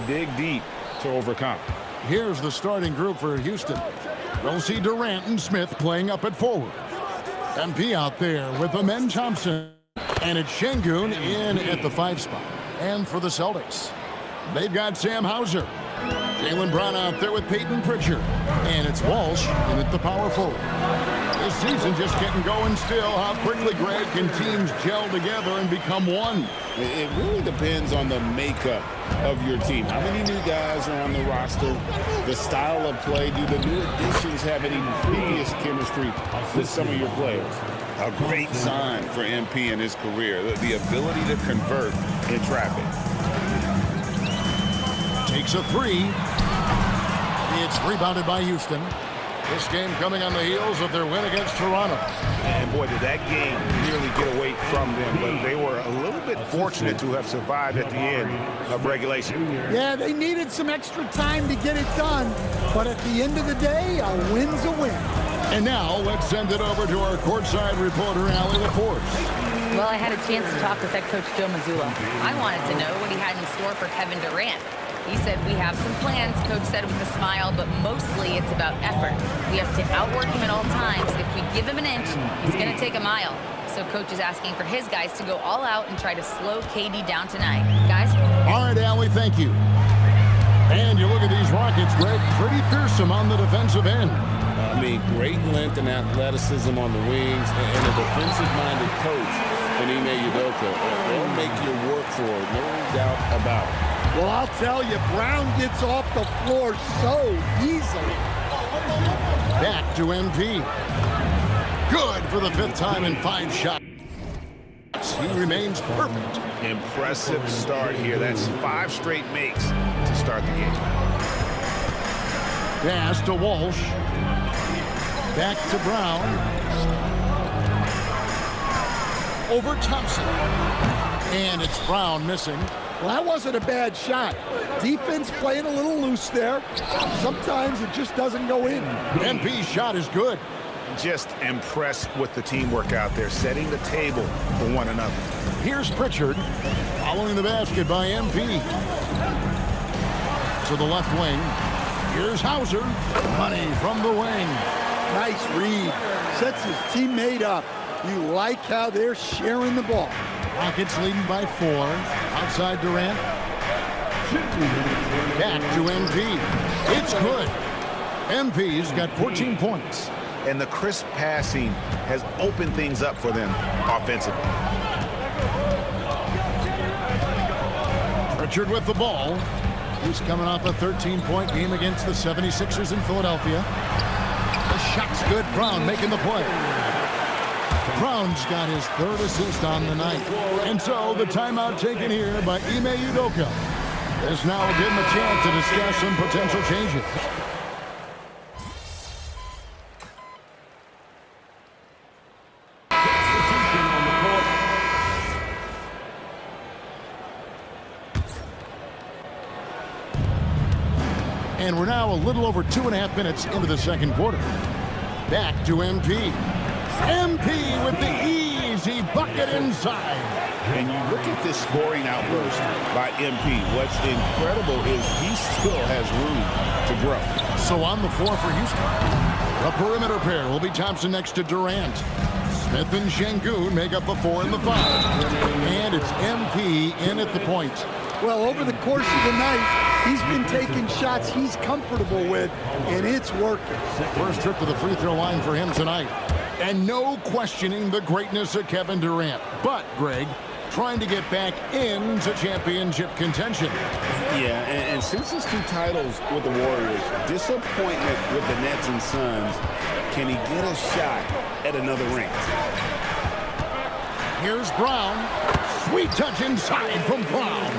dig deep to overcome. Here's the starting group for Houston. We'll see Durant and Smith playing up at forward. MP out there with Amen Thompson. And it's Şengün in at the 5 spot. And for the Celtics, they've got Sam Hauser. Jaylen Brown out there with Peyton Pritchard. And it's Walsh in at the power forward. This season just getting going still. How quickly, Greg, can teams gel together and become one? It really depends on the makeup of your team. How many new guys are on the roster? The style of play. Do the new additions have any previous chemistry with some of your players? A great sign for MP in his career, the ability to convert in traffic. Takes a 3. It's rebounded by Houston. This game coming on the heels of their win against Toronto. And boy, did that game nearly get away from them, but they were a little bit fortunate to have survived at the end of regulation. Yeah, they needed some extra time to get it done, but at the end of the day, a win's a win. And now let's send it over to our courtside reporter, Allie LaForce. Well, I had a chance to talk with head coach Joe Mazzulla. I wanted to know what he had in store for Kevin Durant. He said, we have some plans, Coach said with a smile, but mostly it's about effort. We have to outwork him at all times. If we give him an inch, he's going to take a mile. So Coach is asking for his guys to go all out and try to slow KD down tonight. Guys? All right, Allie, thank you. And you look at these Rockets, Greg, pretty fearsome on the defensive end. I mean, great length and athleticism on the wings, and a defensive-minded coach in Ime Udoka. They'll make you work for it, no doubt about it. Well, I'll tell you, Brown gets off the floor so easily. Back to MP. Good for the 5th time in 5 shots. He remains perfect. Impressive start here. That's 5 straight makes to start the game. Pass to Walsh. Back to Brown. Over Thompson. And it's Brown missing. Well, that wasn't a bad shot. Defense playing a little loose there. Sometimes it just doesn't go in. MP's shot is good. Just impressed with the teamwork out there, setting the table for one another. Here's Pritchard, following the basket by MP. To the left wing. Here's Hauser. Money from the wing. Nice read. Sets his teammate up. You like how they're sharing the ball. Rockets leading by 4. Outside Durant. Back to MP. It's good. MP's got 14 points. And the crisp passing has opened things up for them offensively. Pritchard with the ball. He's coming off a 13-point game against the 76ers in Philadelphia. The shot's good. Brown making the play. Brown's got his 3rd assist on the night. And so the timeout taken here by Ime Udoka. This now will give him a chance to discuss some potential changes. And we're now a little over 2.5 minutes into the 2nd quarter. Back to MP. MP with the easy bucket inside. And you look at this scoring outburst by MP. What's incredible is he still has room to grow. So on the floor for Houston, the perimeter pair will be Thompson next to Durant. Smith and Şengün make up the 4 and the 5. And it's MP in at the point. Well, over the course of the night, he's been taking shots he's comfortable with, and it's working. First trip to the free throw line for him tonight. And no questioning the greatness of Kevin Durant. But, Greg, trying to get back into championship contention. Yeah, and since his 2 titles with the Warriors, disappointment with the Nets and Suns, can he get a shot at another ring? Here's Brown. Sweet touch inside from Brown.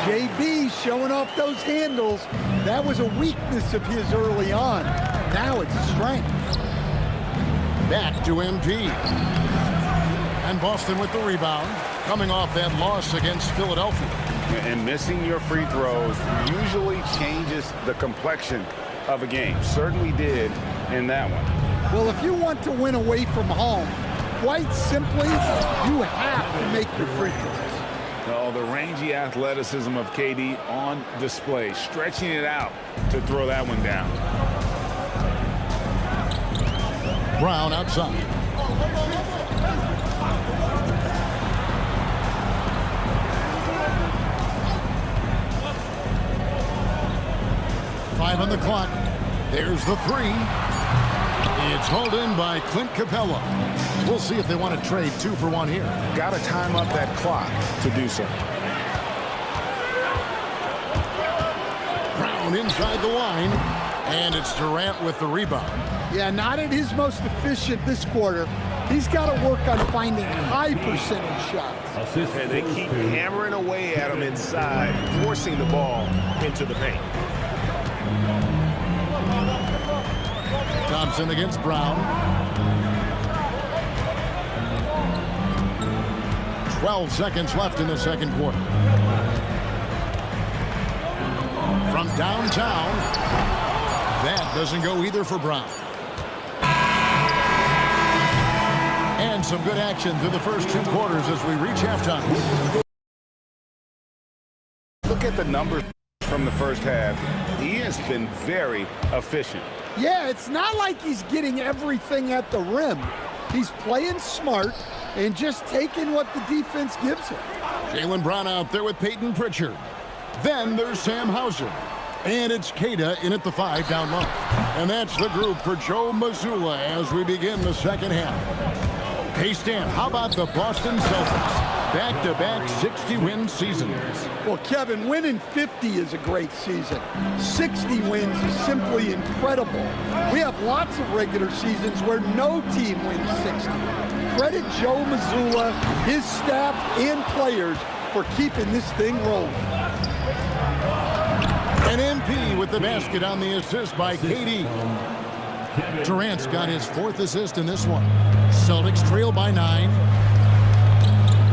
JB showing off those handles. That was a weakness of his early on. Now it's a strength. Back to MP. And Boston with the rebound, coming off that loss against Philadelphia. And missing your free throws usually changes the complexion of a game. Certainly did in that one. Well, if you want to win away from home, quite simply, you have to make your free throws. Oh, the rangy athleticism of KD on display, stretching it out to throw that one down. Brown outside. Five on the clock. There's the three. It's hauled in by Clint Capella. We'll see if they want to trade 2 for 1 here. Got to time up that clock to do so. Brown inside the line. And it's Durant with the rebound. Yeah, not at his most efficient this quarter. He's got to work on finding high percentage shots. And they keep hammering away at him inside, forcing the ball into the paint. Thompson against Brown. 12 seconds left in the second quarter. From downtown, that doesn't go either for Brown. And some good action through the first 2 quarters as we reach halftime. Look at the numbers from the first half. He has been very efficient. Yeah, it's not like he's getting everything at the rim. He's playing smart and just taking what the defense gives him. Jaylen Brown out there with Peyton Pritchard. Then there's Sam Hauser. And it's Queta in at the 5 down low. And that's the group for Joe Mazzulla as we begin the second half. Hey, Stan, how about the Boston Celtics? Back-to-back 60-win seasons. Well, Kevin, winning 50 is a great season. 60 wins is simply incredible. We have lots of regular seasons where no team wins 60. Credit Joe Mazzulla, his staff, and players for keeping this thing rolling. An MP with the basket on the assist by KD. Durant's got his 4th assist in this one. Celtics trail by 9.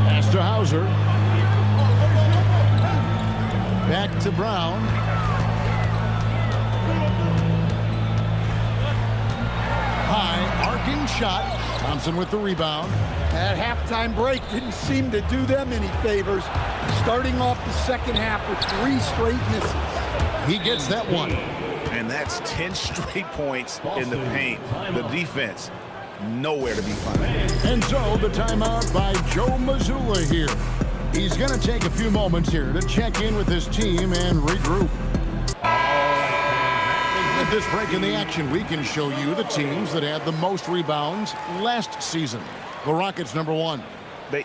Pass to Hauser. Back to Brown. High arcing shot. Thompson with the rebound. That halftime break didn't seem to do them any favors. Starting off the second half with 3 straight misses. He gets that one. And that's 10 straight points in the paint. The defense, nowhere to be found. And so the timeout by Joe Mazzulla here. He's going to take a few moments here to check in with his team and regroup. At this break in the action, we can show you the teams that had the most rebounds last season. The Rockets, number 1.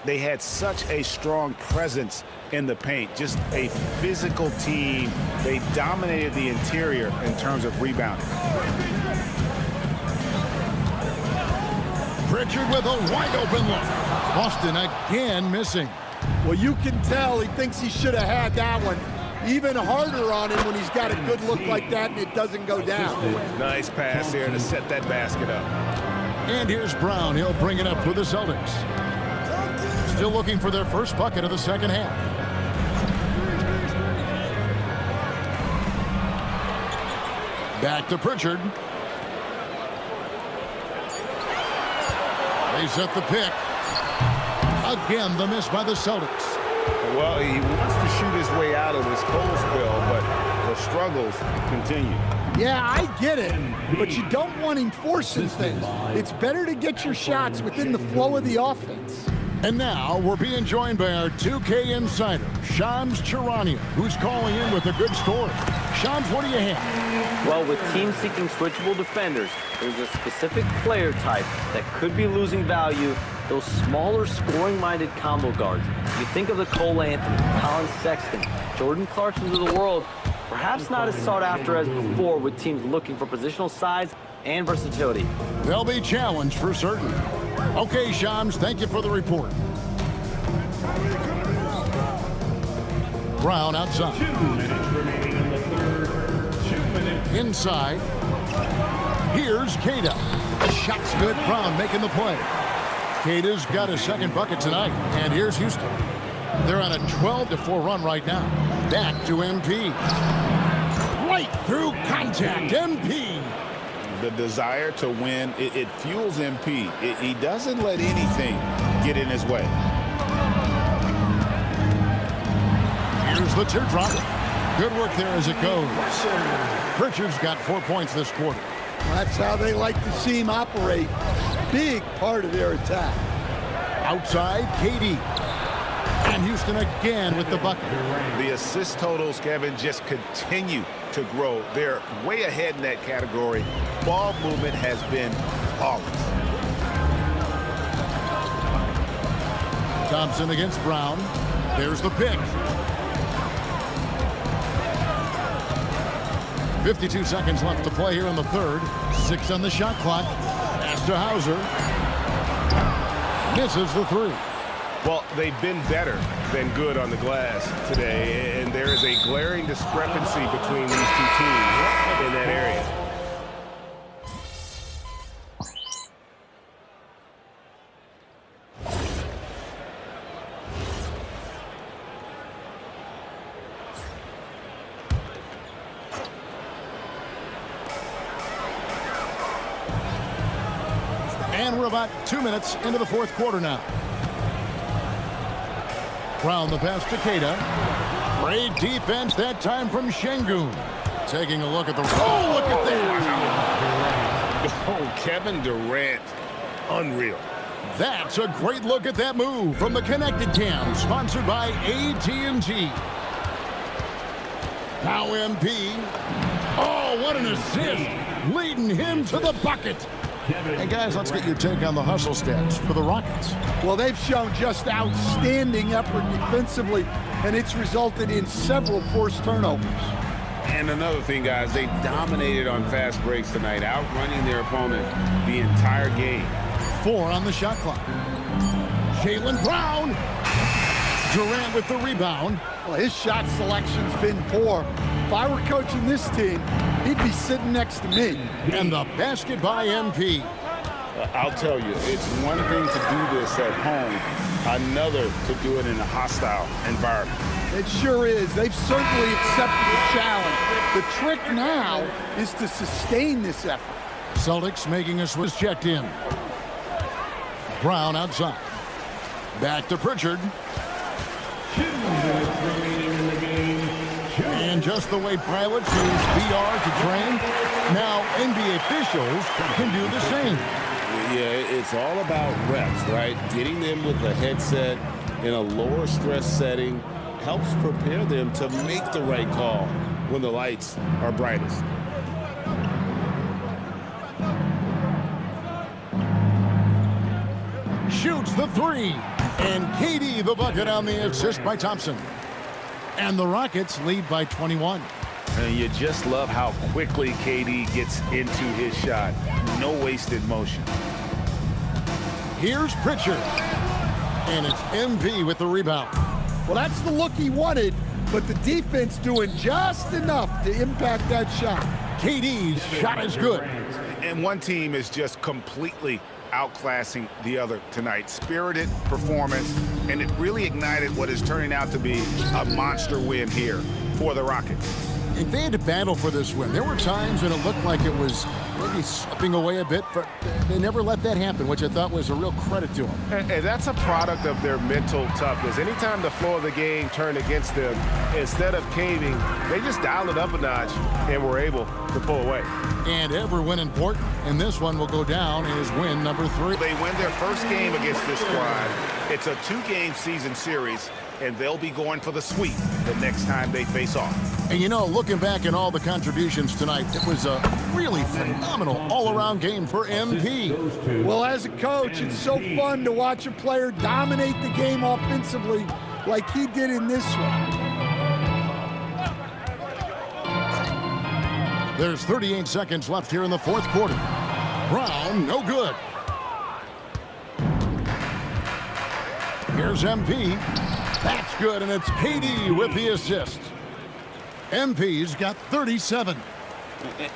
They had such a strong presence in the paint, just a physical team. They dominated the interior in terms of rebounding. Pritchard with a wide open look. Boston again missing. Well, you can tell he thinks he should have had that one. Even harder on him when he's got a good look like that and it doesn't go down. Nice pass here to set that basket up. And here's Brown. He'll bring it up for the Celtics. Still looking for their first bucket of the second half. Back to Pritchard. They set the pick. Again, the miss by the Celtics. Well, he wants to shoot his way out of this cold spell, but the struggles continue. Yeah, I get it, but you don't want him forcing things. It's better to get your shots within the flow of the offense. And now we're being joined by our 2K insider, Shams Charania, who's calling in with a good story. Shams, what do you have? Well, with teams seeking switchable defenders, there's a specific player type that could be losing value, those smaller scoring-minded combo guards. You think of the Cole Anthony, Colin Sexton, Jordan Clarksons of the world, perhaps not as sought after as before with teams looking for positional size and versatility. They'll be challenged for certain. Okay, Shams, thank you for the report. Brown outside. 2 minutes remaining in the third. 2 minutes. Inside. Here's Queta. The shot's good. Brown making the play. Queta's got his second bucket tonight. And here's Houston. They're on a 12-4 run right now. Back to MP. Right through contact. MP. The desire to win, it fuels MP. He doesn't let anything get in his way. the teardrop. Good work there as it goes. Pritchard's got 4 points this quarter. That's how they like to see him operate. Big part of their attack. Outside, KD. And Houston again with the bucket. The assist totals, Kevin, just continue to grow. They're way ahead in that category. Ball movement has been flawless. Thompson against Brown. There's the pick. 52 seconds left to play here in the third. 6 on the shot clock. Pass to Hauser. Misses the three. Well, they've been better than good on the glass today, and there is a glaring discrepancy between these two teams in that area. And we're about 2 minutes into the fourth quarter now. Brown the pass to Keita. Great defense that time from Şengün. Taking a look at the... Oh, look at that! Oh, Kevin Durant. Unreal. That's a great look at that move from the Connected Cam, sponsored by AT&T. Now MP. Oh, what an assist! Leading him to the bucket. Hey, guys, let's get your take on the hustle stats for the Rockets. Well, they've shown just outstanding effort defensively, and it's resulted in several forced turnovers. And another thing, guys, they dominated on fast breaks tonight, outrunning their opponent the entire game. 4 on the shot clock. Jaylen Brown. Durant with the rebound. Well, his shot selection's been poor. If I were coaching this team, he'd be sitting next to me. And the basket by MP. I'll tell you, it's one thing to do this at home, another to do it in a hostile environment. It sure is. They've certainly accepted the challenge. The trick now is to sustain this effort. Celtics making a switch checked in. Brown outside. Back to Pritchard. 2 minutes remaining in the game. And just the way pilots use VR to train, now NBA officials can do the same. Yeah, it's all about reps, right? Getting them with the headset in a lower stress setting helps prepare them to make the right call when the lights are brightest. Shoots the three. And KD the bucket on the assist by Thompson. And the Rockets lead by 21. And you just love how quickly KD gets into his shot. No wasted motion. Here's Pritchard. And it's MP with the rebound. Well, that's the look he wanted, but the defense doing just enough to impact that shot. KD's shot is good. And one team is just completely outclassing the other tonight. Spirited performance, and it really ignited what is turning out to be a monster win here for the Rockets. And they had to battle for this win. There were times when it looked like it was maybe slipping away a bit, but they never let that happen, which I thought was a real credit to them. And that's a product of their mental toughness. Anytime the flow of the game turned against them, instead of caving, they just dialed it up a notch and were able to pull away. And every win important, and this one will go down as win number 3. They win their first game against this squad. It's a 2-game season series, and they'll be going for the sweep the next time they face off. And you know, looking back at all the contributions tonight, it was a really phenomenal all-around game for MP. Well, as a coach, it's so fun to watch a player dominate the game offensively like he did in this one. There's 38 seconds left here in the fourth quarter. Brown, no good. Here's MP. That's good, and it's KD with the assist. MP's got 37.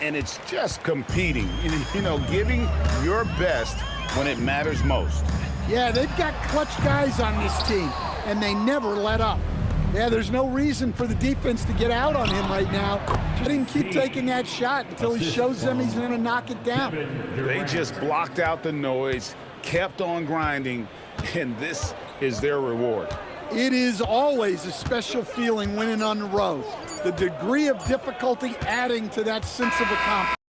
And it's just competing, you know, giving your best when it matters most. Yeah, they've got clutch guys on this team, and they never let up. Yeah, there's no reason for the defense to get out on him right now. Just didn't keep taking that shot until he shows them he's going to knock it down. They just blocked out the noise, kept on grinding, and this is their reward. It is always a special feeling winning on the road. The degree of difficulty adding to that sense of accomplishment.